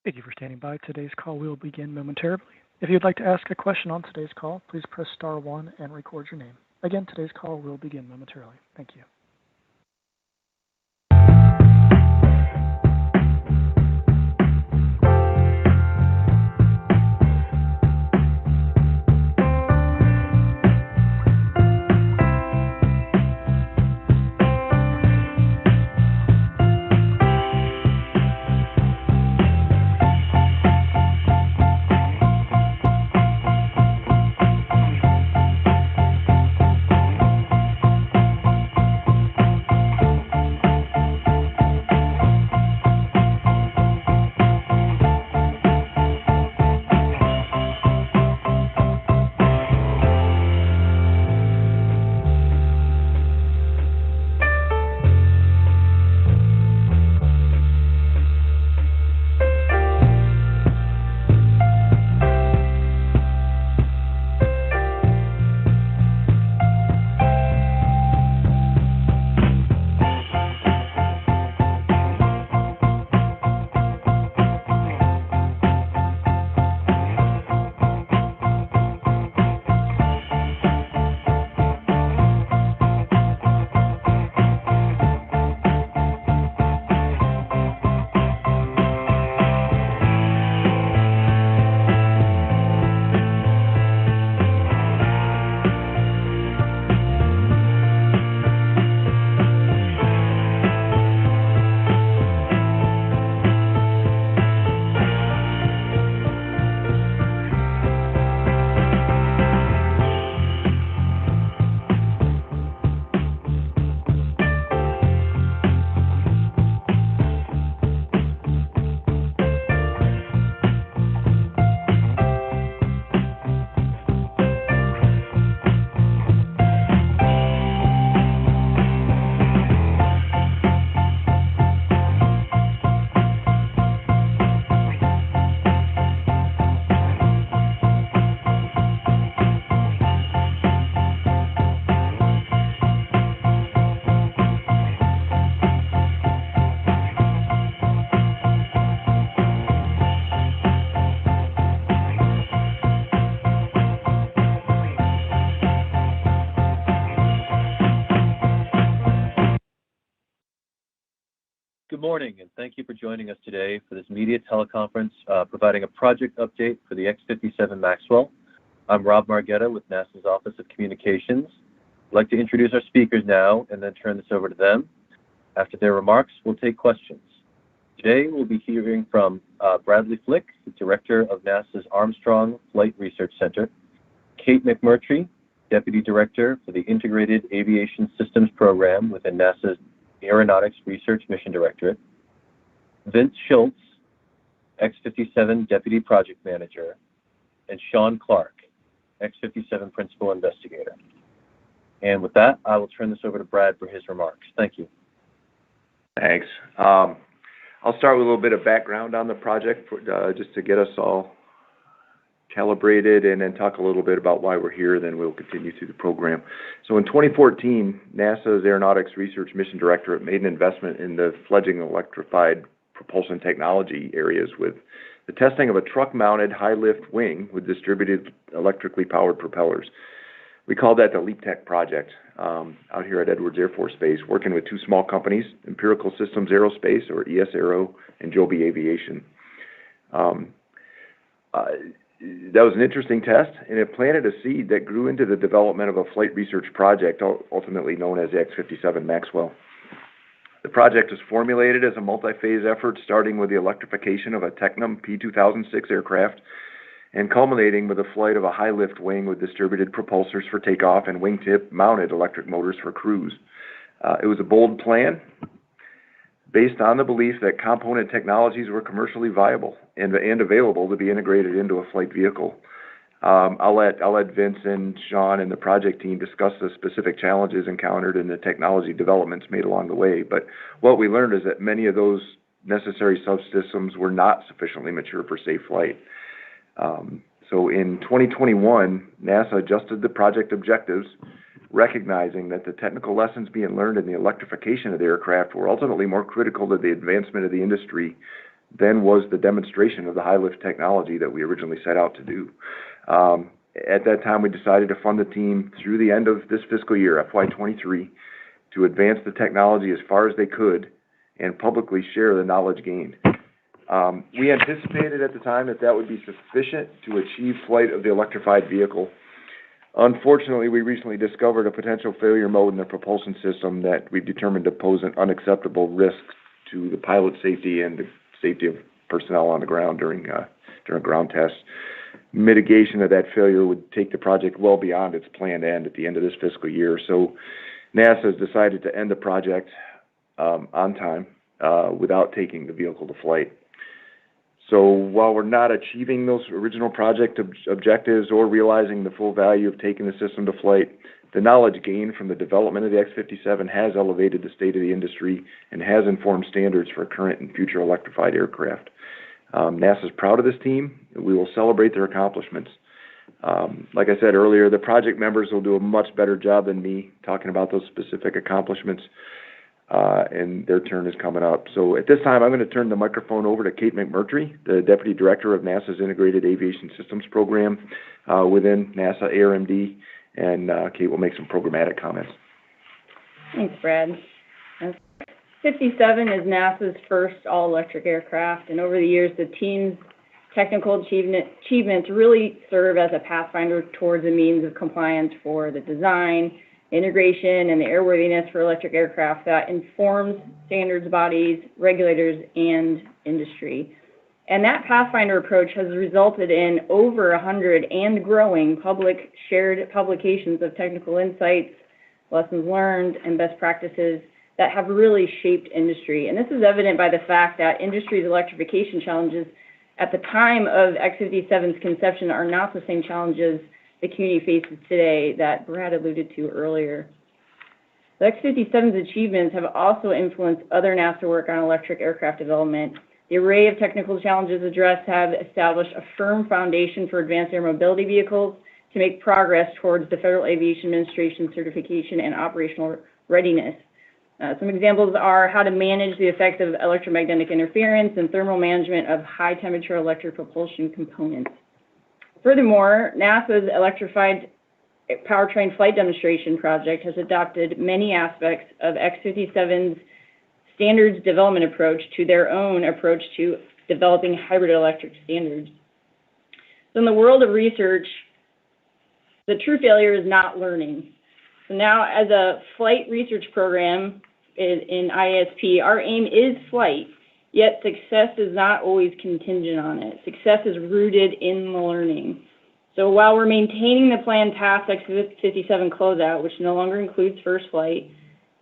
Thank you for standing by. Today's call will begin momentarily. If you'd like to ask a question on today's call, please press star one and record your name. Again, today's call will begin momentarily. Thank you. Good morning, and thank you for joining us today for this media teleconference providing a project update for the X-57 Maxwell. I'm Rob Margetta with NASA's Office of Communications. I'd like to introduce our speakers now and then turn this over to them. After their remarks, we'll take questions. Today, we'll be hearing from Bradley Flick, the Director of NASA's Armstrong Flight Research Center, Kate McMurtry, Deputy Director for the Integrated Aviation Systems Program within NASA's Aeronautics Research Mission Directorate, Vince Schultz, X-57 Deputy Project Manager, and Sean Clark, X-57 Principal Investigator. And with that, I will turn this over to Brad for his remarks. Thank you. Thanks. I'll start with a little bit of background on the project just to get us all calibrated, and then talk a little bit about why we're here, then we'll continue through the program. So in 2014, NASA's Aeronautics Research Mission Directorate made an investment in the fledgling electrified propulsion technology areas with the testing of a truck-mounted high-lift wing with distributed electrically powered propellers. We called that the LEAP-TECH project out here at Edwards Air Force Base, working with two small companies, Empirical Systems Aerospace, or ES Aero, and Joby Aviation. That was an interesting test, and it planted a seed that grew into the development of a flight research project, ultimately known as the X-57 Maxwell. The project was formulated as a multi-phase effort, starting with the electrification of a Tecnam P-2006 aircraft and culminating with the flight of a high-lift wing with distributed propulsors for takeoff and wingtip-mounted electric motors for cruise. It was a bold plan based on the belief that component technologies were commercially viable and available to be integrated into a flight vehicle. I'll let Vince and Sean and the project team discuss the specific challenges encountered and the technology developments made along the way. But what we learned is that many of those necessary subsystems were not sufficiently mature for safe flight. So in 2021, NASA adjusted the project objectives, recognizing that the technical lessons being learned in the electrification of the aircraft were ultimately more critical to the advancement of the industry then was the demonstration of the high lift technology that we originally set out to do. At that time, we decided to fund the team through the end of this fiscal year, FY23, to advance the technology as far as they could and publicly share the knowledge gained. We anticipated at the time that that would be sufficient to achieve flight of the electrified vehicle. Unfortunately, we recently discovered a potential failure mode in the propulsion system that we've determined to pose an unacceptable risk to the pilot safety and the safety of personnel on the ground during ground tests. Mitigation of that failure would take the project well beyond its planned end at the end of this fiscal year. So NASA has decided to end the project on time without taking the vehicle to flight. So while we're not achieving those original project objectives or realizing the full value of taking the system to flight, the knowledge gained from the development of the X-57 has elevated the state of the industry and has informed standards for current and future electrified aircraft. NASA is proud of this team, and we will celebrate their accomplishments. Like I said earlier, the project members will do a much better job than me talking about those specific accomplishments, and their turn is coming up. So at this time, I'm going to turn the microphone over to Kate McMurtry, the Deputy Director of NASA's Integrated Aviation Systems Program within NASA ARMD, and Kate will make some programmatic comments. Thanks, Brad. X-57 is NASA's first all-electric aircraft, and over the years, the team's technical achievements really serve as a pathfinder towards a means of compliance for the design, integration, and the airworthiness for electric aircraft that informs standards bodies, regulators, and industry. And that pathfinder approach has resulted in over 100 and growing public shared publications of technical insights, lessons learned, and best practices that have really shaped industry. And this is evident by the fact that industry's electrification challenges at the time of X-57's conception are not the same challenges the community faces today that Brad alluded to earlier. The X-57's achievements have also influenced other NASA work on electric aircraft development. The array of technical challenges addressed have established a firm foundation for advanced air mobility vehicles to make progress towards the Federal Aviation Administration certification and operational readiness. Some examples are how to manage the effects of electromagnetic interference and thermal management of high-temperature electric propulsion components. Furthermore, NASA's Electrified Powertrain Flight Demonstration Project has adopted many aspects of X-57's standards development approach to their own approach to developing hybrid electric standards. So in the world of research, the true failure is not learning. So now, as a flight research program in ISP, our aim is flight, yet success is not always contingent on it. Success is rooted in the learning. So while we're maintaining the planned past X-57 closeout, which no longer includes first flight,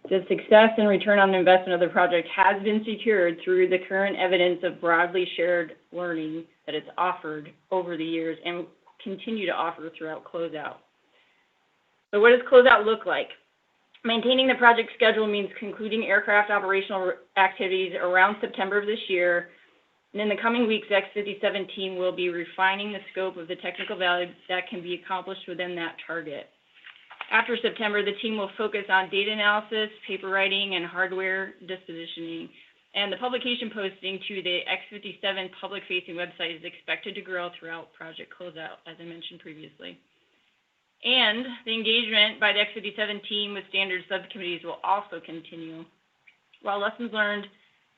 the success and return on investment of the project has been secured through the current evidence of broadly shared learning that it's offered over the years and will continue to offer throughout closeout. So what does closeout look like? Maintaining the project schedule means concluding aircraft operational activities around September of this year. And in the coming weeks, the X-57 team will be refining the scope of the technical value that can be accomplished within that target. After September, the team will focus on data analysis, paper writing, and hardware dispositioning. And the publication posting to the X-57 public-facing website is expected to grow throughout project closeout, as I mentioned previously. And the engagement by the X-57 team with standards subcommittees will also continue. While lessons learned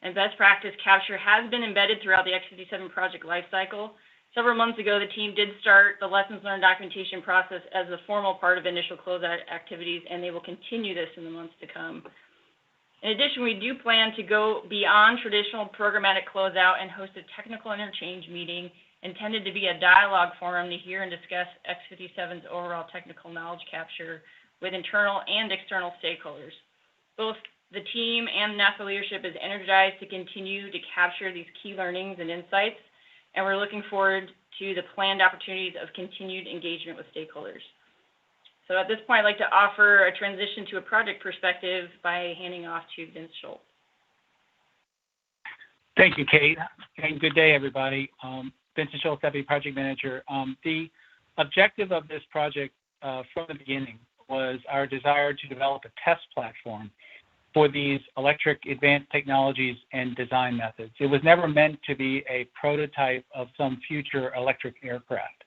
and best practice capture has been embedded throughout the X-57 project lifecycle, several months ago the team did start the lessons learned documentation process as a formal part of initial closeout activities, and they will continue this in the months to come. In addition, we do plan to go beyond traditional programmatic closeout and host a technical interchange meeting intended to be a dialogue forum to hear and discuss X-57's overall technical knowledge capture with internal and external stakeholders. Both the team and NASA leadership is energized to continue to capture these key learnings and insights, and we're looking forward to the planned opportunities of continued engagement with stakeholders. So at this point, I'd like to offer a transition to a project perspective by handing off to Vince Schultz. Thank you, Kate, and good day, everybody. Vincent Schultz, Deputy Project Manager. The objective of this project from the beginning was our desire to develop a test platform for these electric advanced technologies and design methods. It was never meant to be a prototype of some future electric aircraft,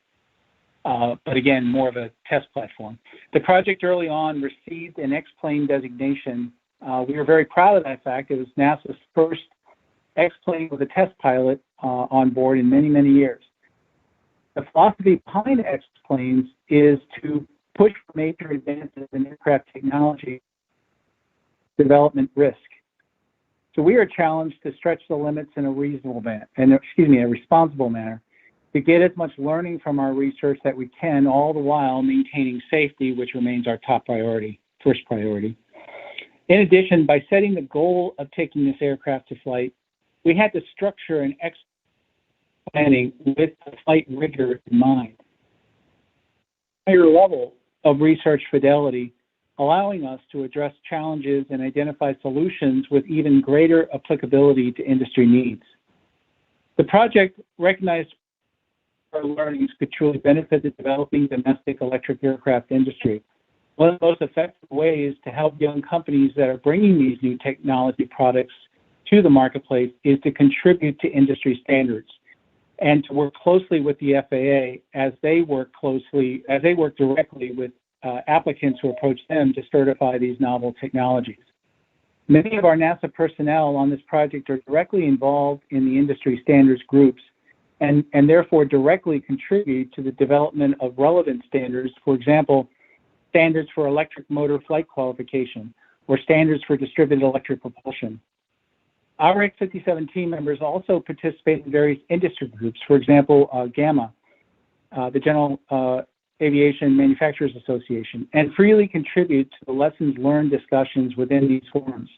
but again, more of a test platform. The project early on received an X-plane designation. We were very proud of that fact. It was NASA's first X-plane with a test pilot on board in many, many years. The philosophy behind X-planes is to push for major advances in aircraft technology development risk. So we are challenged to stretch the limits in a reasonable manner, a responsible manner, to get as much learning from our research that we can, all the while maintaining safety, which remains our top priority, first priority. In addition, by setting the goal of taking this aircraft to flight, we had to structure an planning with the flight rigor in mind. Higher level of research fidelity, allowing us to address challenges and identify solutions with even greater applicability to industry needs. The project recognized our learnings could truly benefit the developing domestic electric aircraft industry. One of the most effective ways to help young companies that are bringing these new technology products to the marketplace is to contribute to industry standards and to work closely with the FAA as they work directly with applicants who approach them to certify these novel technologies. Many of our NASA personnel on this project are directly involved in the industry standards groups and therefore directly contribute to the development of relevant standards, for example, standards for electric motor flight qualification or standards for distributed electric propulsion. Our X-57 team members also participate in various industry groups, for example, GAMA, the General Aviation Manufacturers Association, and freely contribute to the lessons learned discussions within these forums.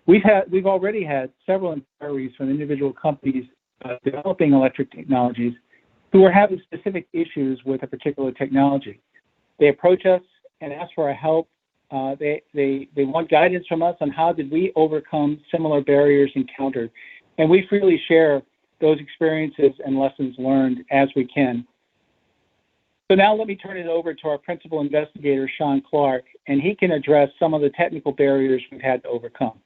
We've already had several inquiries from individual companies developing electric technologies who are having specific issues with a particular technology. They approach us and ask for our help. They want guidance from us on how did we overcome similar barriers encountered. And we freely share those experiences and lessons learned as we can. So now let me turn it over to our principal investigator, Sean Clark, and he can address some of the technical barriers we've had to overcome.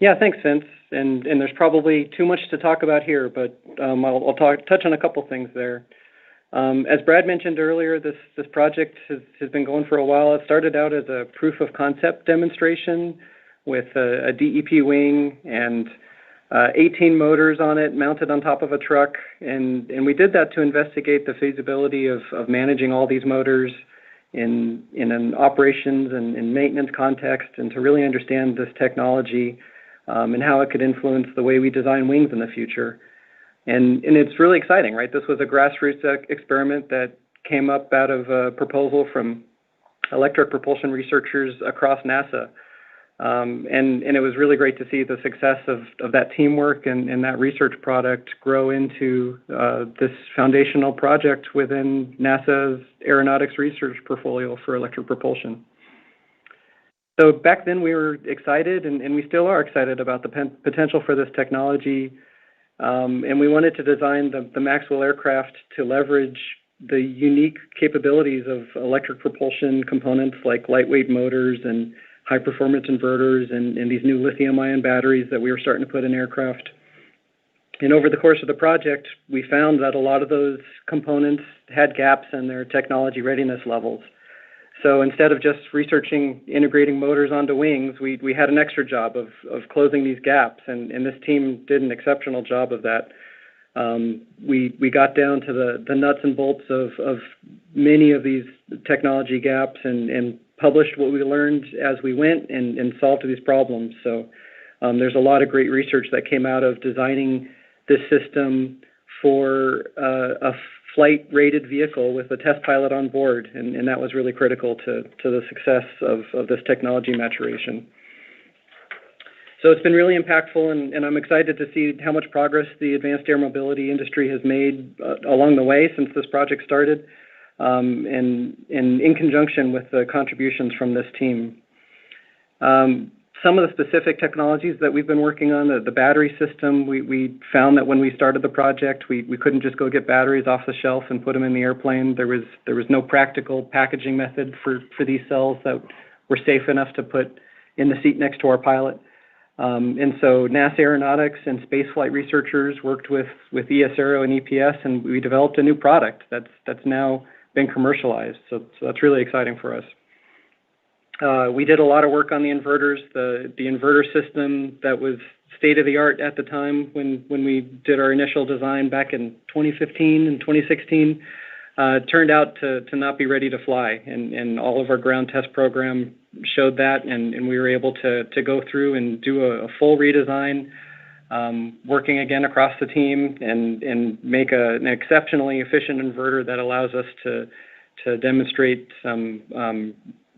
Yeah, thanks, Vince. And there's probably too much to talk about here, but I'll touch on a couple things there. As Brad mentioned earlier, this project has been going for a while. It started out as a proof of concept demonstration with a DEP wing and 18 motors on it mounted on top of a truck. And we did that to investigate the feasibility of managing all these motors in an operations and maintenance context, and to really understand this technology and how it could influence the way we design wings in the future. And it's really exciting, right? This was a grassroots experiment that came up out of a proposal from electric propulsion researchers across NASA. And it was really great to see the success of that teamwork and that research product grow into this foundational project within NASA's aeronautics research portfolio for electric propulsion. So back then we were excited, and we still are excited about the potential for this technology. And we wanted to design the Maxwell aircraft to leverage the unique capabilities of electric propulsion components like lightweight motors and high-performance inverters and these new lithium-ion batteries that we were starting to put in aircraft. And over the course of the project, we found that a lot of those components had gaps in their technology readiness levels. So instead of just researching integrating motors onto wings, we had an extra job of closing these gaps, and this team did an exceptional job of that. We got down to the nuts and bolts of many of these technology gaps and published what we learned as we went and solved these problems. So there's a lot of great research that came out of designing this system for a flight-rated vehicle with a test pilot on board, and that was really critical to the success of this technology maturation. So it's been really impactful, and I'm excited to see how much progress the advanced air mobility industry has made along the way since this project started, and in conjunction with the contributions from this team. Some of the specific technologies that we've been working on, the battery system, we found that when we started the project, we couldn't just go get batteries off the shelf and put them in the airplane. There was no practical packaging method for these cells that were safe enough to put in the seat next to our pilot. And so NASA Aeronautics and spaceflight researchers worked with ES-Aero and EPS, and we developed a new product that's now been commercialized. So that's really exciting for us. We did a lot of work on the inverters. The inverter system that was state-of-the-art at the time when we did our initial design back in 2015 and 2016 turned out to not be ready to fly. And all of our ground test program showed that, and we were able to go through and do a full redesign, working again across the team and make an exceptionally efficient inverter that allows us to demonstrate some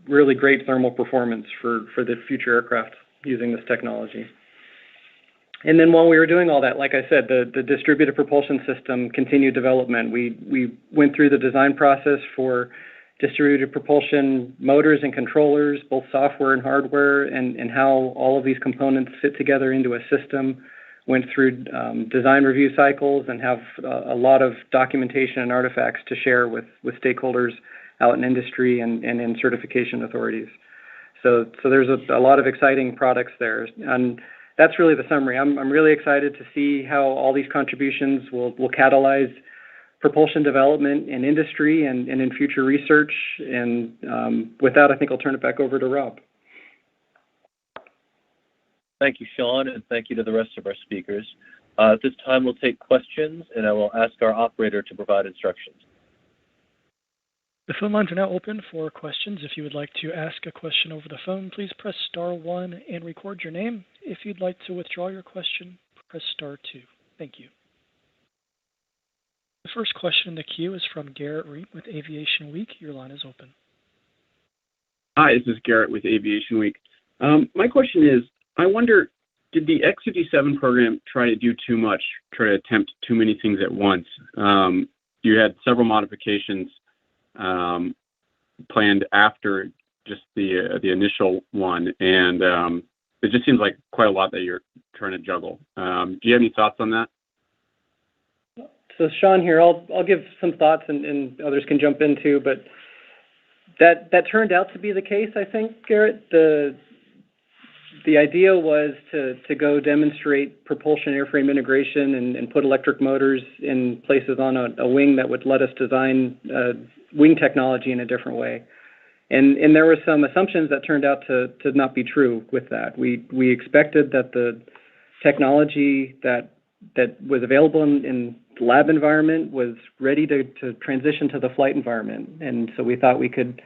really great thermal performance for the future aircraft using this technology. And then while we were doing all that, like I said, the distributed propulsion system continued development. We went through the design process for distributed propulsion motors and controllers, both software and hardware, and how all of these components fit together into a system. Went through design review cycles and have a lot of documentation and artifacts to share with stakeholders out in industry and in certification authorities. So there's a lot of exciting products there. And that's really the summary. I'm really excited to see how all these contributions will catalyze propulsion development in industry and in future research. And with that, I think I'll turn it back over to Rob. Thank you, Sean, and thank you to the rest of our speakers. At this time, we'll take questions, and I will ask our operator to provide instructions. The phone lines are now open for questions. If you would like to ask a question over the phone, please press *1 and record your name. If you'd like to withdraw your question, press *2. Thank you. The first question in the queue is from Garrett Reed with Aviation Week. Your line is open. Hi, this is Garrett with Aviation Week. My question is, I wonder, did the X-57 program try to do too much, try to attempt too many things at once? You had several modifications planned after just the initial one, and it just seems like quite a lot that you're trying to juggle. Do you have any thoughts on that? So Sean here, I'll give some thoughts and others can jump in too, but that turned out to be the case, I think, Garrett. The idea was to go demonstrate propulsion airframe integration and put electric motors in places on a wing that would let us design wing technology in a different way. And there were some assumptions that turned out to not be true with that. We expected that the technology that was available in the lab environment was ready to transition to the flight environment. And so we thought we could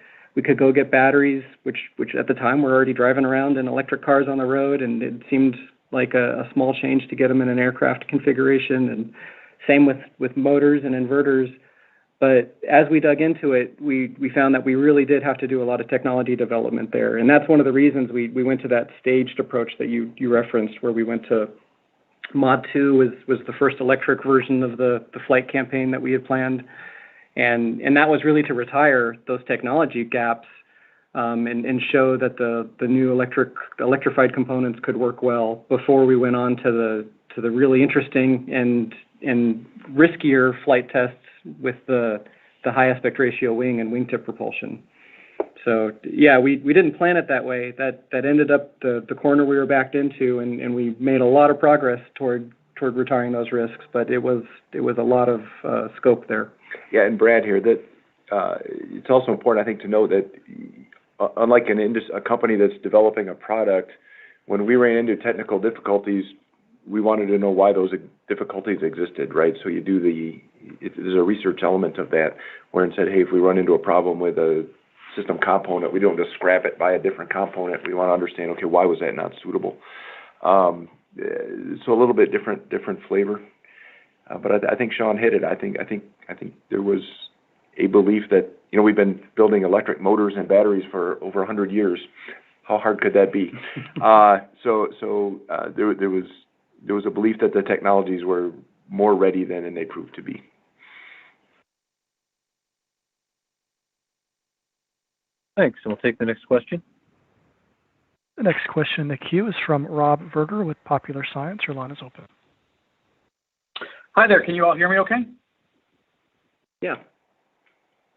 go get batteries, which at the time were already driving around in electric cars on the road, and it seemed like a small change to get them in an aircraft configuration, and same with motors and inverters. But as we dug into it, we found that we really did have to do a lot of technology development there. And that's one of the reasons we went to that staged approach that you referenced, where we went to Mod 2 was the first electric version of the flight campaign that we had planned. And that was really to retire those technology gaps and show that the new electrified components could work well before we went on to the really interesting and riskier flight tests with the high aspect ratio wing and wingtip propulsion. So yeah, we didn't plan it that way. That ended up the corner we were backed into, and we made a lot of progress toward retiring those risks, but it was a lot of scope there. Yeah, and Brad here, that it's also important, I think, to know that unlike a company that's developing a product, when we ran into technical difficulties, we wanted to know why those difficulties existed, right? So you do there's a research element of that, where it said, hey, if we run into a problem with a system component, we don't just scrap it, buy a different component. We want to understand, okay, why was that not suitable? So a little bit different flavor. But I think Sean hit it. I think there was a belief that, we've been building electric motors and batteries for over 100 years. How hard could that be? So there was a belief that the technologies were more ready than they proved to be. Thanks. And we'll take the next question. The next question in the queue is from Rob Verger with Popular Science. Your line is open. Hi there. Can you all hear me okay? Yeah.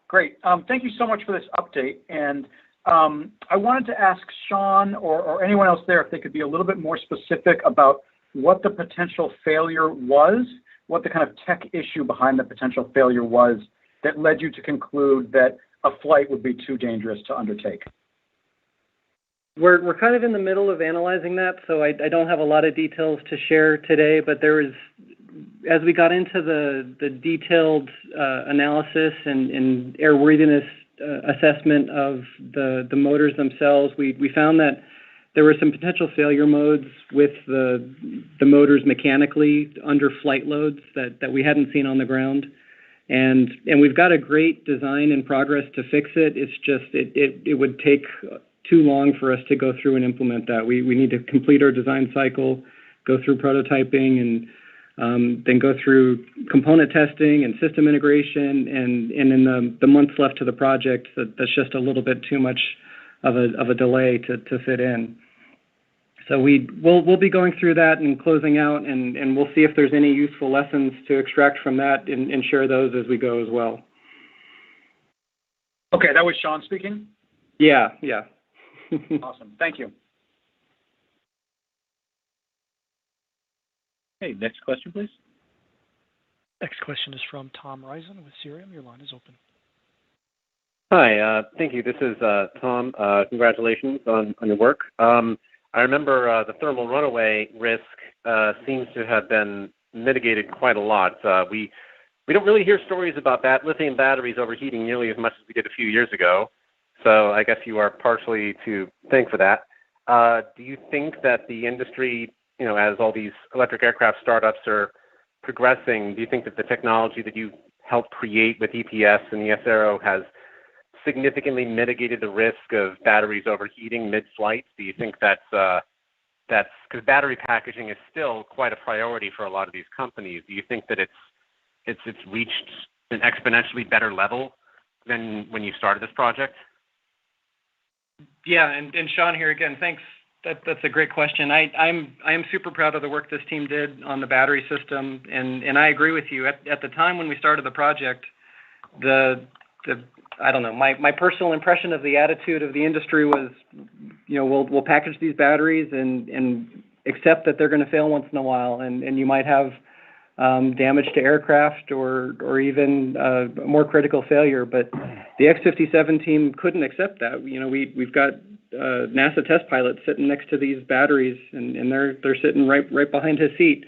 Great. Thank you so much for this update. And I wanted to ask Sean or anyone else there if they could be a little bit more specific about what the potential failure was, what the kind of tech issue behind the potential failure was that led you to conclude that a flight would be too dangerous to undertake. We're kind of in the middle of analyzing that, so I don't have a lot of details to share today, but there was, as we got into the detailed analysis and airworthiness assessment of the motors themselves, we found that there were some potential failure modes with the motors mechanically under flight loads that we hadn't seen on the ground. And we've got a great design in progress to fix it. It's just, it would take too long for us to go through and implement that. We need to complete our design cycle, go through prototyping, and then go through component testing and system integration. And in the months left to the project, that's just a little bit too much of a delay to fit in. So we'll be going through that and closing out, and we'll see if there's any useful lessons to extract from that and share those as we go as well. Okay, that was Sean speaking? Yeah. Awesome. Thank you. Okay, next question, please. Next question is from Tom Risen with Cerium. Your line is open. Hi, thank you. This is Tom. Congratulations on your work. I remember the thermal runaway risk seems to have been mitigated quite a lot. We don't really hear stories about lithium batteries overheating nearly as much as we did a few years ago. So I guess you are partially to thank for that. Do you think that the industry, as all these electric aircraft startups are progressing, do you think that the technology that you helped create with EPS and the SRO has significantly mitigated the risk of batteries overheating mid-flight? Do you think that's because battery packaging is still quite a priority for a lot of these companies? Do you think that it's reached an exponentially better level than when you started this project? Yeah, and Sean here again. Thanks. That's a great question. I am super proud of the work this team did on the battery system, and I agree with you. At the time when we started the project, I don't know, my personal impression of the attitude of the industry was, we'll package these batteries and accept that they're going to fail once in a while, and you might have damage to aircraft or even more critical failure. But the X-57 team couldn't accept that. We've got NASA test pilots sitting next to these batteries, and they're sitting right behind his seat.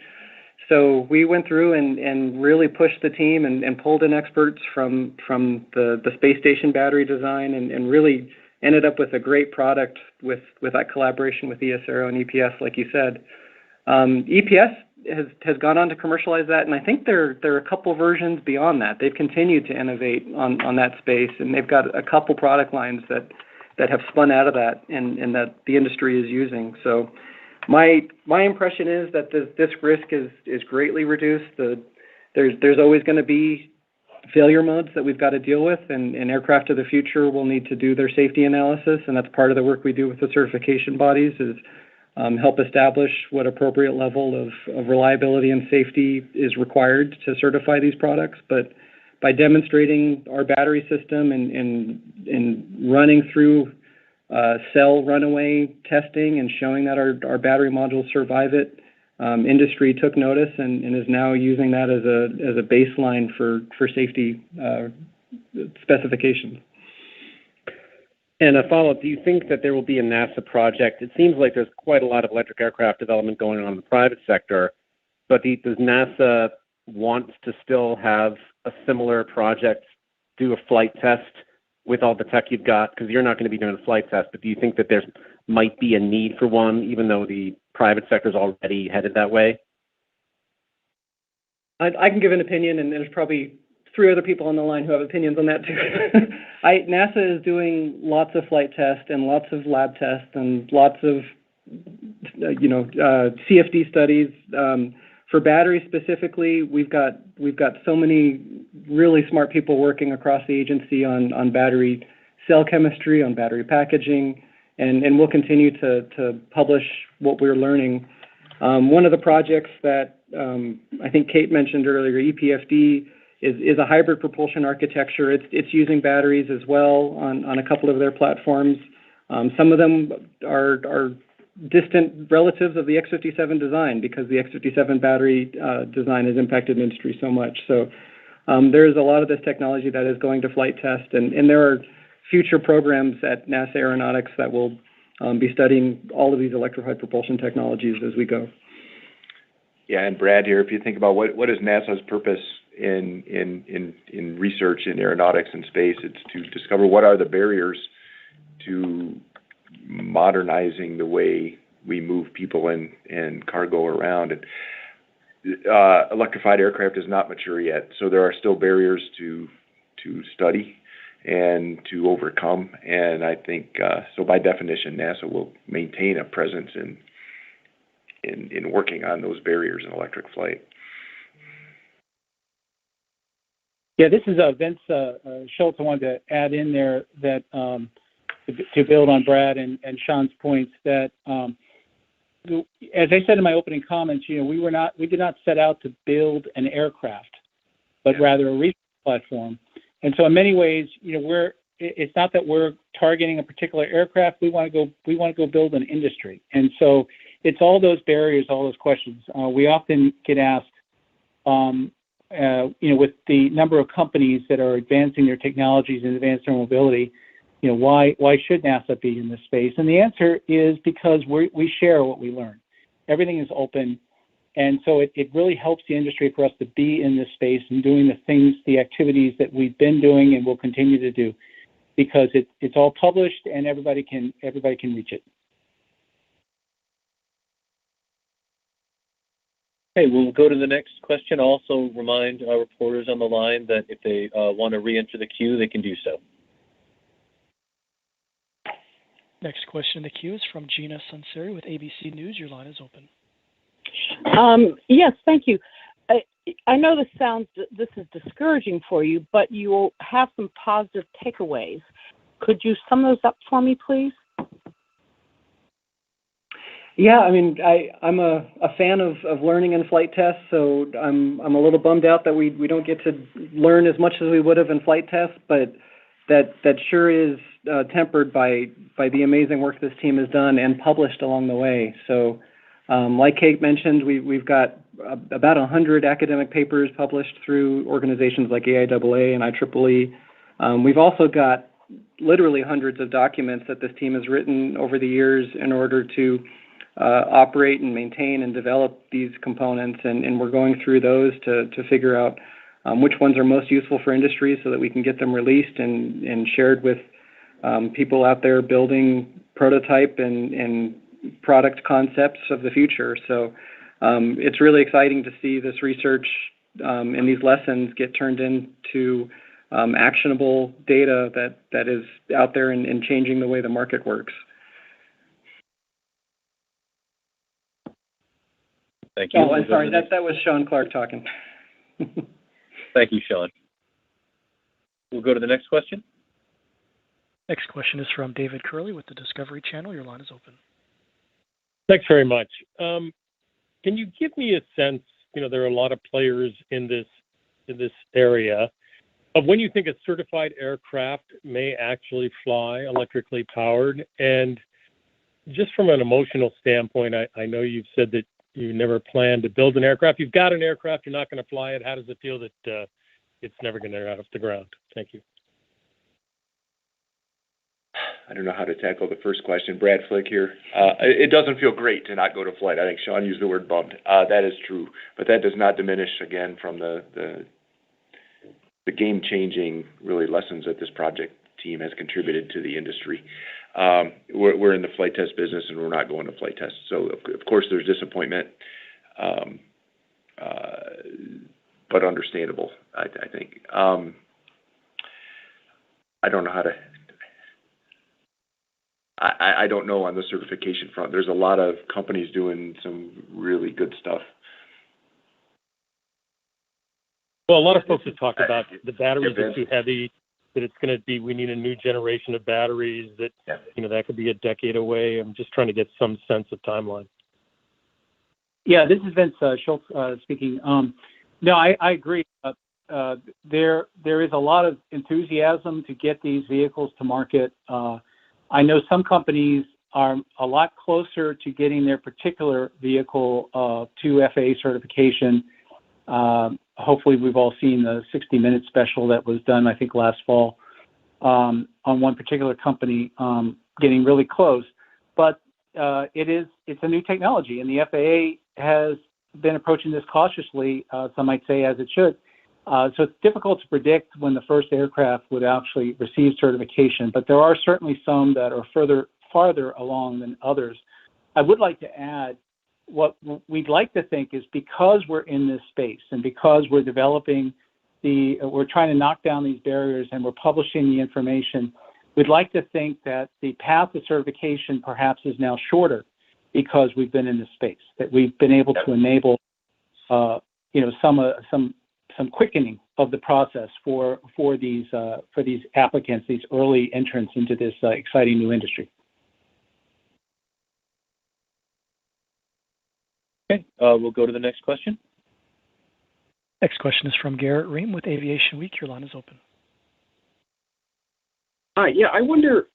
So we went through and really pushed the team and pulled in experts from the space station battery design and really ended up with a great product with that collaboration with ESRO and EPS, like you said. EPS has gone on to commercialize that, and I think there are a couple versions beyond that. They've continued to innovate on that space, and they've got a couple product lines that have spun out of that and that the industry is using. So my impression is that this risk is greatly reduced. There's always going to be failure modes that we've got to deal with, and aircraft of the future will need to do their safety analysis, and that's part of the work we do with the certification bodies is help establish what appropriate level of reliability and safety is required to certify these products. But by demonstrating our battery system and running through cell runaway testing and showing that our battery modules survive it, industry took notice and is now using that as a baseline for safety specifications. And a follow-up, do you think that there will be a NASA project? It seems like there's quite a lot of electric aircraft development going on in the private sector, but does NASA want to still have a similar project, do a flight test with all the tech you've got? Because you're not going to be doing a flight test, but do you think that there might be a need for one, even though the private sector is already headed that way? I can give an opinion, and there's probably 3 other people on the line who have opinions on that too. NASA is doing lots of flight tests and lots of lab tests and lots of, CFD studies. For batteries specifically, we've got so many really smart people working across the agency on battery cell chemistry, on battery packaging, and we'll continue to publish what we're learning. One of the projects that I think Kate mentioned earlier, EPFD, is a hybrid propulsion architecture. It's using batteries as well on a couple of their platforms. Some of them are distant relatives of the X-57 design because the X-57 battery design has impacted the industry so much. So there is a lot of this technology that is going to flight test, and there are future programs at NASA Aeronautics that will be studying all of these electrified propulsion technologies as we go. Yeah, and Brad here, if you think about what is NASA's purpose in research in aeronautics and space, it's to discover what are the barriers to modernizing the way we move people and cargo around. And electrified aircraft is not mature yet, so there are still barriers to study and to overcome. And I think so by definition, NASA will maintain a presence in working on those barriers in electric flight. Yeah, this is Vince Schultz. I wanted to add in there that to build on Brad and Sean's points that, as I said in my opening comments, we did not set out to build an aircraft, but rather a research platform. And so in many ways, it's not that we're targeting a particular aircraft. We want to go build an industry. And so it's all those barriers, all those questions. We often get asked, with the number of companies that are advancing their technologies and advancing their mobility, why should NASA be in this space? And the answer is because we share what we learn. Everything is open. And so it really helps the industry for us to be in this space and doing the things, the activities that we've been doing and will continue to do, because it's all published and everybody can reach it. Okay, we'll go to the next question. Also remind our reporters on the line that if they want to re-enter the queue, they can do so. Next question in the queue is from Gina Sunseri with ABC News. Your line is open. Yes, thank you. I know this is discouraging for you, but you will have some positive takeaways. Could you sum those up for me, please? Yeah, I mean, I'm a fan of learning in flight tests, so I'm a little bummed out that we don't get to learn as much as we would have in flight tests, but that sure is tempered by the amazing work this team has done and published along the way. So, like Kate mentioned, we've got about 100 academic papers published through organizations like AIAA and IEEE. We've also got literally hundreds of documents that this team has written over the years in order to operate and maintain and develop these components, and we're going through those to figure out which ones are most useful for industry so that we can get them released and shared with people out there building prototype and product concepts of the future. So it's really exciting to see this research and these lessons get turned into actionable data that is out there and changing the way the market works. Thank you. Oh, I'm sorry, that was Sean Clark talking. Thank you, Sean. We'll go to the next question. Next question is from David Curley with the Discovery Channel. Your line is open. Thanks very much. Can you give me a sense, there are a lot of players in this area, of when you think a certified aircraft may actually fly electrically powered? And just from an emotional standpoint, I know you've said that you never planned to build an aircraft. You've got an aircraft, you're not going to fly it. How does it feel that it's never going to get off the ground? Thank you. I don't know how to tackle the first question. Brad Flick here. It doesn't feel great to not go to flight. I think Sean used the word bummed. That is true. But that does not diminish, again, from the game-changing, really, lessons that this project team has contributed to the industry. We're in the flight test business, and we're not going to flight tests. So, of course, there's disappointment, but understandable, I think. I don't know how to... I don't know on the certification front. There's a lot of companies doing some really good stuff. Well, a lot of folks have talked about the batteries are too heavy, that it's going to be, we need a new generation of batteries, that, that could be a decade away. I'm just trying to get some sense of timeline. Yeah, this is Vince Schultz speaking. No, I agree. there is a lot of enthusiasm to get these vehicles to market. I know some companies are a lot closer to getting their particular vehicle to FAA certification. Hopefully, we've all seen the 60-minute special that was done, I think, last fall on one particular company getting really close. But it's a new technology, and the FAA has been approaching this cautiously, some might say, as it should. So it's difficult to predict when the first aircraft would actually receive certification, but there are certainly some that are farther along than others. I would like to add, what we'd like to think is, because we're in this space and because we're developing we're trying to knock down these barriers and we're publishing the information, we'd like to think that the path to certification perhaps is now shorter because we've been in this space, that we've been able to enable, some quickening of the process for these applicants, these early entrants into this exciting new industry. Okay, we'll go to the next question. Next question is from Garrett Ream with Aviation Week. Your line is open. Hi, yeah, I wonder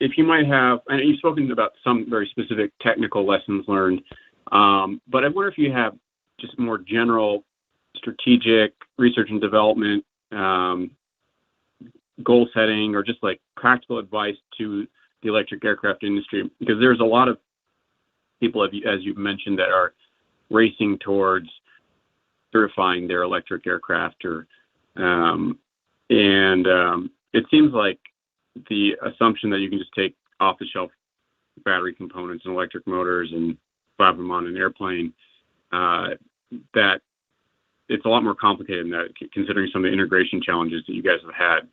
if you might have, I know you've spoken about some very specific technical lessons learned, but I wonder if you have just more general strategic research and development, goal setting, or just like practical advice to the electric aircraft industry, because there's a lot of people, as you've mentioned, that are racing towards certifying their electric aircraft, and it seems like the assumption that you can just take off-the-shelf battery components and electric motors and slap them on an airplane, that it's a lot more complicated than that, considering some of the integration challenges that you guys have had.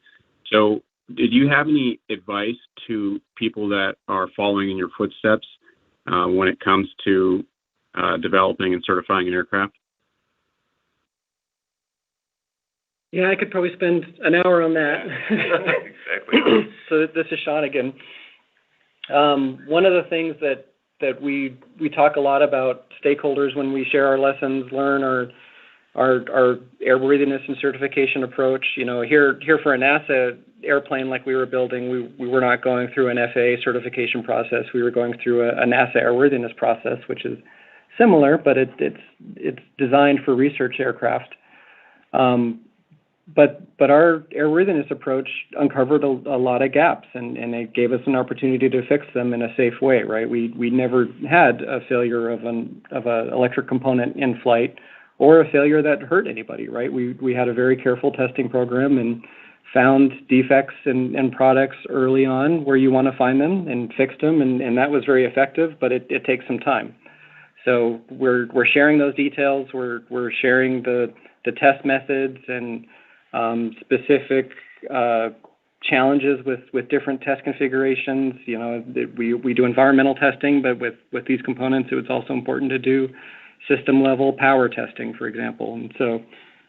So did you have any advice to people that are following in your footsteps when it comes to developing and certifying an aircraft? Yeah, I could probably spend an hour on that. Exactly. So this is Sean again. One of the things that we talk a lot about stakeholders when we share our lessons learned, our airworthiness and certification approach. Here for a NASA airplane like we were building, we were not going through an FAA certification process. We were going through a NASA airworthiness process, which is similar, but it's designed for research aircraft. But our airworthiness approach uncovered a lot of gaps, and it gave us an opportunity to fix them in a safe way, right? We never had a failure of an electric component in flight, or a failure that hurt anybody, right? We had a very careful testing program and found defects in products early on where you want to find them and fixed them, and that was very effective, but it takes some time. So we're sharing those details. We're sharing the test methods and specific challenges with different test configurations. We do environmental testing, but with these components, it was also important to do system level power testing, for example. And so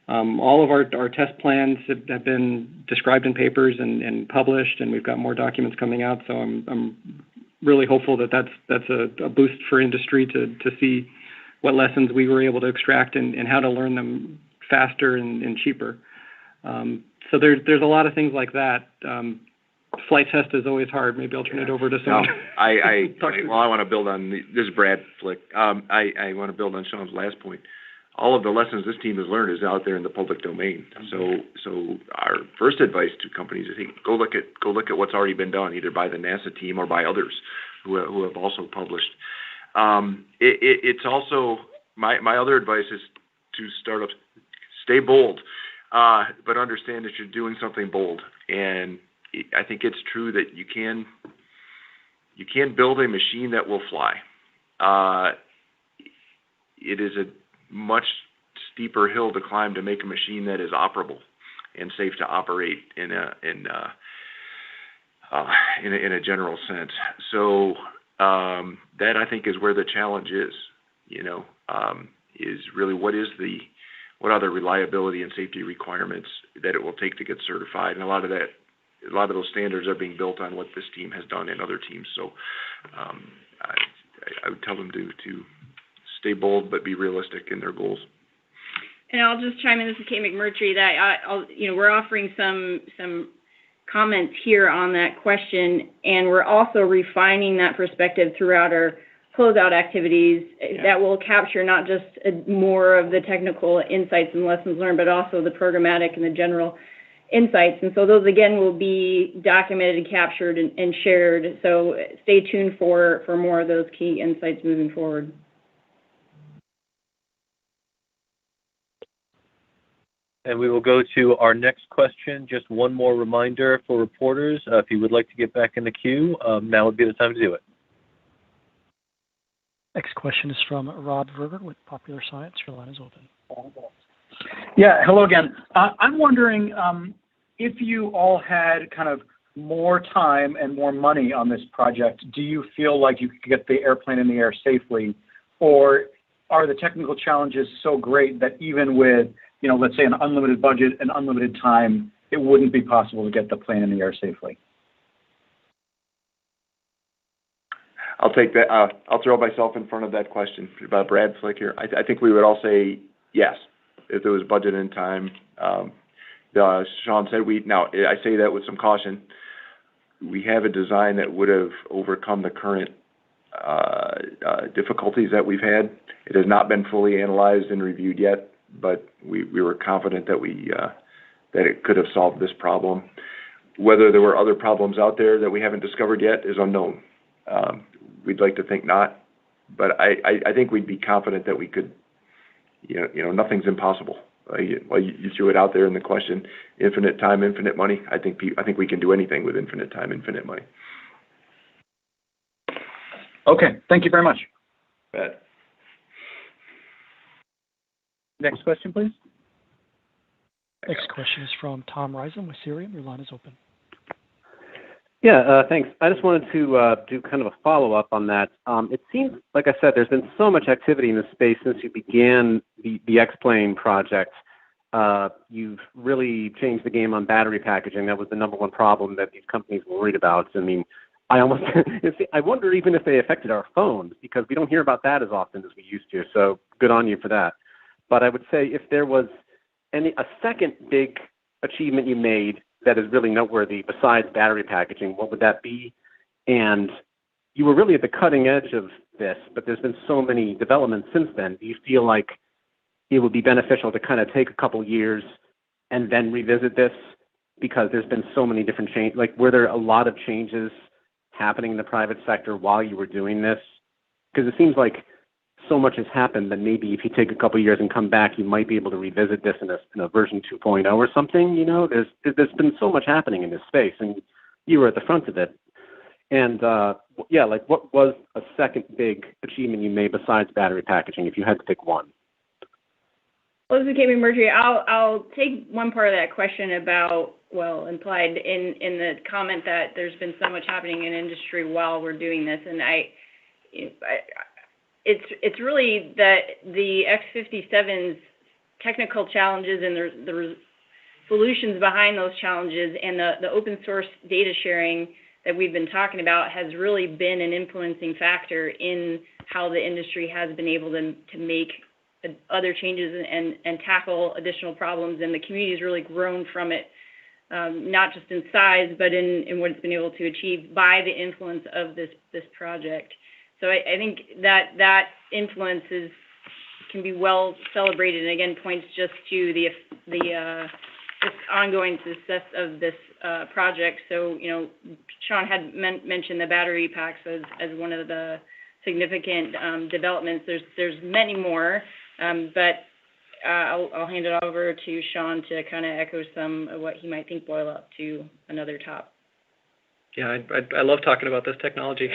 all of our test plans have been described in papers and published, and we've got more documents coming out. So I'm really hopeful that's a boost for industry to see what lessons we were able to extract and how to learn them faster and cheaper. So there's a lot of things like that. Flight test is always hard. Maybe I'll turn it over to someone. I want to build on this is Brad Flick. I want to build on Sean's last point. All of the lessons this team has learned is out there in the public domain. So our first advice to companies is, hey, go look at what's already been done, either by the NASA team or by others who have also published. It's also my other advice is to startups, stay bold, but understand that you're doing something bold. And I think it's true that you can build a machine that will fly. It is a much steeper hill to climb to make a machine that is operable and safe to operate in a general sense. So that, I think, is where the challenge is. Is really what are the reliability and safety requirements that it will take to get certified, and a lot of those standards are being built on what this team has done and other teams. So I would tell them to stay bold but be realistic in their goals. And I'll just chime in. This is Kate McMurtry. We're offering some comments here on that question, and we're also refining that perspective throughout our closeout activities that will capture not just more of the technical insights and lessons learned, but also the programmatic and the general insights. And so those, again, will be documented and captured and shared. So stay tuned for more of those key insights moving forward. And we will go to our next question. Just one more reminder for reporters, if you would like to get back in the queue, now would be the time to do it. Next question is from Rob Verber with Popular Science. Your line is open. Yeah, hello again. I'm wondering if you all had kind of more time and more money on this project, do you feel like you could get the airplane in the air safely? Or are the technical challenges so great that even with, let's say an unlimited budget and unlimited time, it wouldn't be possible to get the plane in the air safely? I'll take that. I'll throw myself in front of that question about Brad Flick here. I think we would all say yes, if there was budget and time. Sean said now I say that with some caution. We have a design that would have overcome the current difficulties that we've had. It has not been fully analyzed and reviewed yet, but we were confident that that it could have solved this problem. Whether there were other problems out there that we haven't discovered yet is unknown. We'd like to think not, but I think we'd be confident that we could. Nothing's impossible. You threw it out there in the question: infinite time, infinite money. I think we can do anything with infinite time, infinite money. Okay, thank you very much. Bet. Next question, please. Next question is from Tom Risen with Sirium. Your line is open. Yeah, thanks. I just wanted to do kind of a follow-up on that. It seems, like I said, there's been so much activity in this space since you began the X-plane project. You've really changed the game on battery packaging. That was the number one problem that these companies were worried about. I mean, I wonder even if they affected our phones, because we don't hear about that as often as we used to. So good on you for that. But I would say if there was a second big achievement you made that is really noteworthy besides battery packaging, what would that be? And you were really at the cutting edge of this, but there's been so many developments since then. Do you feel like it would be beneficial to kind of take a couple years and then revisit this, because there's been so many different changes? Like, were there a lot of changes happening in the private sector while you were doing this? Because it seems like so much has happened that maybe if you take a couple of years and come back, you might be able to revisit this in a version 2.0 or something. There's been so much happening in this space, and you were at the front of it. And what was a second big achievement you made besides battery packaging, if you had to pick one? Well, this is Kate McMurtry. I'll take one part of that question about, implied in the comment that there's been so much happening in industry while we're doing this, and It's really that the X-57's technical challenges and the solutions behind those challenges and the open source data sharing that we've been talking about has really been an influencing factor in how the industry has been able to make other changes and tackle additional problems. And the community has really grown from it, not just in size, but in what it's been able to achieve by the influence of this project. So I think that influence can be well celebrated, and again points just to the ongoing success of this project. So Sean had mentioned the battery packs as one of the significant developments. There's many more, but I'll hand it over to Sean to kind of echo some of what he might think boil up to another top. Yeah, I love talking about this technology.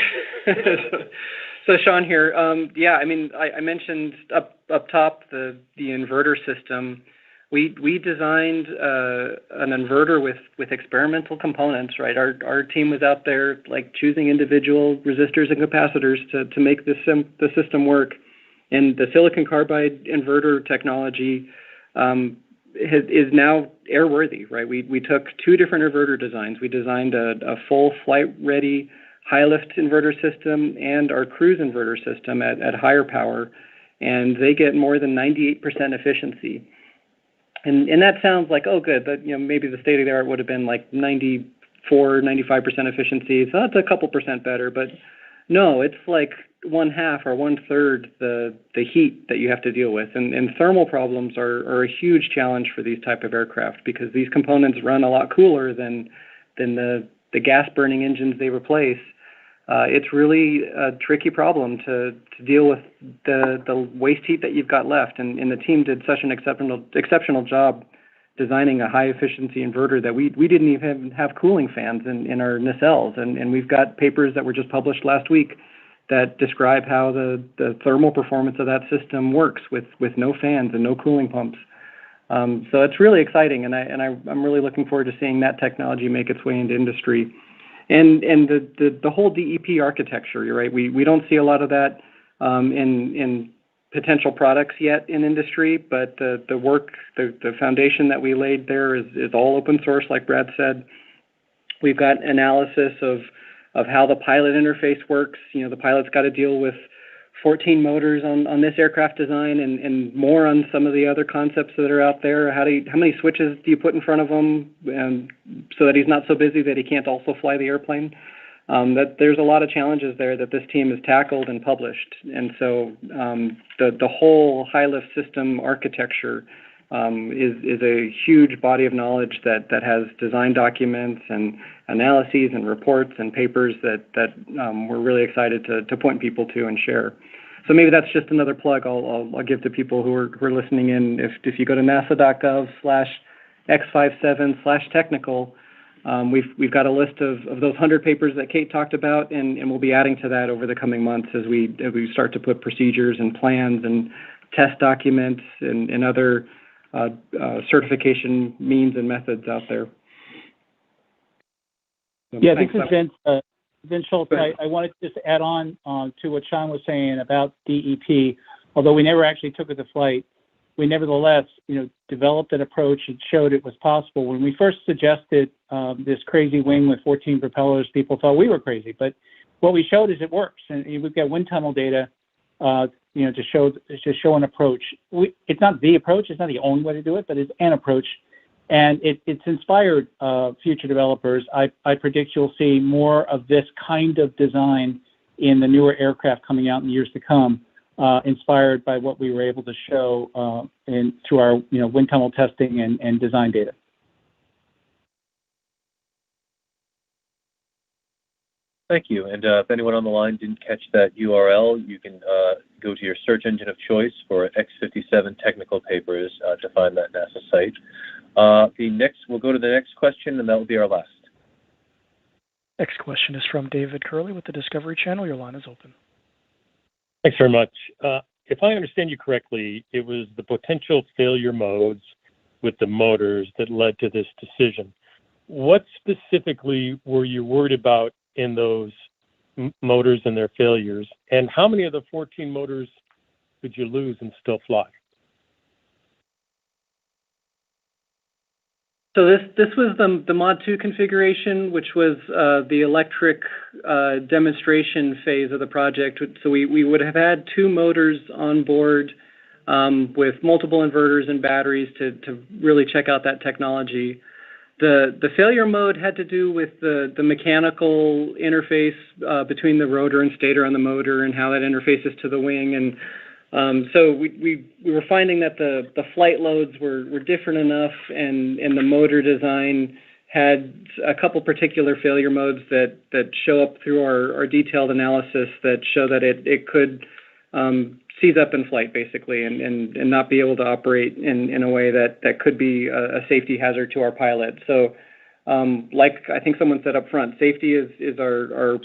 So Sean here. I mentioned up top the inverter system. We designed an inverter with experimental components, right? Our team was out there choosing individual resistors and capacitors to make the system work. And the silicon carbide inverter technology is now airworthy, right? We took two different inverter designs. We designed a full flight-ready high-lift inverter system and our cruise inverter system at higher power, and they get more than 98% efficiency. And that sounds like, oh, good, that, maybe the state of the art would have been like 94, 95% efficiency. So that's a couple percent better, but no, it's like 1/2 or 1/3 the heat that you have to deal with. And thermal problems are a huge challenge for these type of aircraft because these components run a lot cooler than the gas burning engines they replace. It's really a tricky problem to deal with the waste heat that you've got left. And the team did such an exceptional job designing a high efficiency inverter that we didn't even have cooling fans in our nacelles. And we've got papers that were just published last week that describe how the thermal performance of that system works with no fans and no cooling pumps. So it's really exciting, and I'm really looking forward to seeing that technology make its way into industry. And the whole DEP architecture, you're right, we don't see a lot of that in potential products yet in industry, but the work, the foundation that we laid there is all open source, like Brad said. We've got analysis of how the pilot interface works. The pilot's got to deal with 14 motors on this aircraft design and more on some of the other concepts that are out there. How many switches do you put in front of him so that he's not so busy that he can't also fly the airplane? That there's a lot of challenges there that this team has tackled and published. And so the whole high lift system architecture is a huge body of knowledge that has design documents and analyses and reports and papers that we're really excited to point people to and share. So maybe that's just another plug I'll give to people who are listening in. If you go to nasa.gov/X57/technical, we've got a list of those 100 papers that Kate talked about, and we'll be adding to that over the coming months as we start to put procedures and plans and test documents and other certification means and methods out there. Yeah, this is Vince Schultz. I wanted to just add on to what Sean was saying about DEP. Although we never actually took it to flight, we nevertheless, developed an approach and showed it was possible. When we first suggested this crazy wing with 14 propellers, people thought we were crazy. But what we showed is it works, and we've got wind tunnel data, to show an approach. It's not the approach; it's not the only way to do it, but it's an approach. And it's inspired future developers. I predict you'll see more of this kind of design in the newer aircraft coming out in years to come, inspired by what we were able to show through our wind tunnel testing and design data. Thank you. And if anyone on the line didn't catch that URL, you can go to your search engine of choice for X-57 technical papers to find that NASA site. We'll go to the next question, and that will be our last. Next question is from David Curley with the Discovery Channel. Your line is open. Thanks very much. If I understand you correctly, it was the potential failure modes with the motors that led to this decision. What specifically were you worried about in those motors and their failures? And how many of the 14 motors could you lose and still fly? So this was the Mod 2 configuration, which was the electric demonstration phase of the project. So we would have had 2 motors on board with multiple inverters and batteries to really check out that technology. The failure mode had to do with the mechanical interface between the rotor and stator on the motor and how that interfaces to the wing. And so we were finding that the flight loads were different enough, and the motor design had a couple particular failure modes that show up through our detailed analysis that show that it could seize up in flight, basically, and not be able to operate in a way that could be a safety hazard to our pilot. So like I think someone said up front, safety is our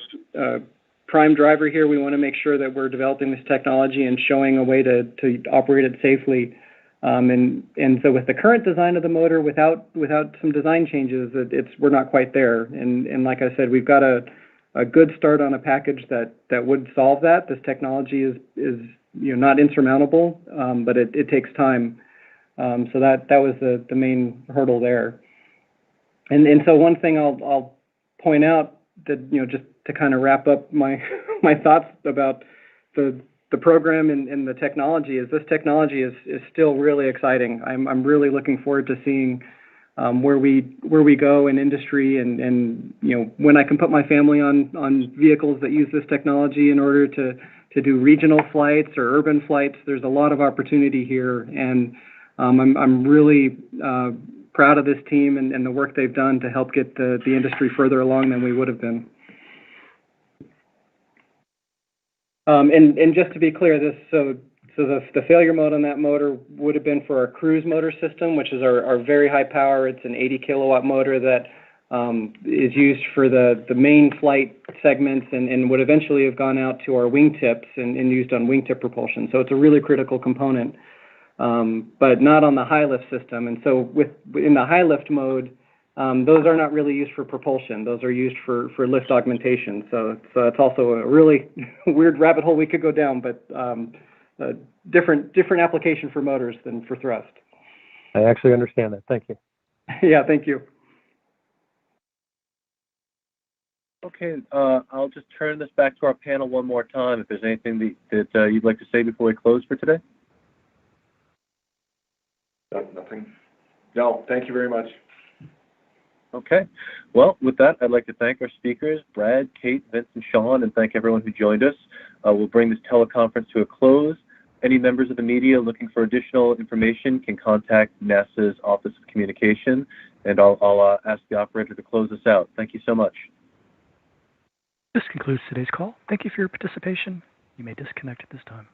prime driver here. We want to make sure that we're developing this technology and showing a way to operate it safely. And so with the current design of the motor, without some design changes, we're not quite there. And like I said, we've got a good start on a package that would solve that. This technology is not insurmountable, but it takes time. So that was the main hurdle there. And so one thing I'll point out that just to kind of wrap up my thoughts about the the program and the technology is this technology is still really exciting. I'm really looking forward to seeing where we go in industry, and when I can put my family on vehicles that use this technology in order to do regional flights or urban flights. There's a lot of opportunity here, and I'm really proud of this team and the work they've done to help get the industry further along than we would have been. And just to be clear, the failure mode on that motor would have been for our cruise motor system, which is our very high power. It's an 80 kilowatt motor that is used for the main flight segments and would eventually have gone out to our wingtips and used on wingtip propulsion. So it's a really critical component, but not on the high lift system. And so in the high lift mode, those are not really used for propulsion. Those are used for lift augmentation. So it's also a really weird rabbit hole we could go down, but a different application for motors than for thrust. I actually understand that. Thank you. Yeah, thank you. Okay, I'll just turn this back to our panel one more time. If there's anything that you'd like to say before we close for today? Nothing. No, thank you very much. Okay. Well, with that, I'd like to thank our speakers, Brad, Kate, Vince, and Sean, and thank everyone who joined us. We'll bring this teleconference to a close. Any members of the media looking for additional information can contact NASA's Office of Communication, and I'll ask the operator to close us out. Thank you so much. This concludes today's call. Thank you for your participation. You may disconnect at this time.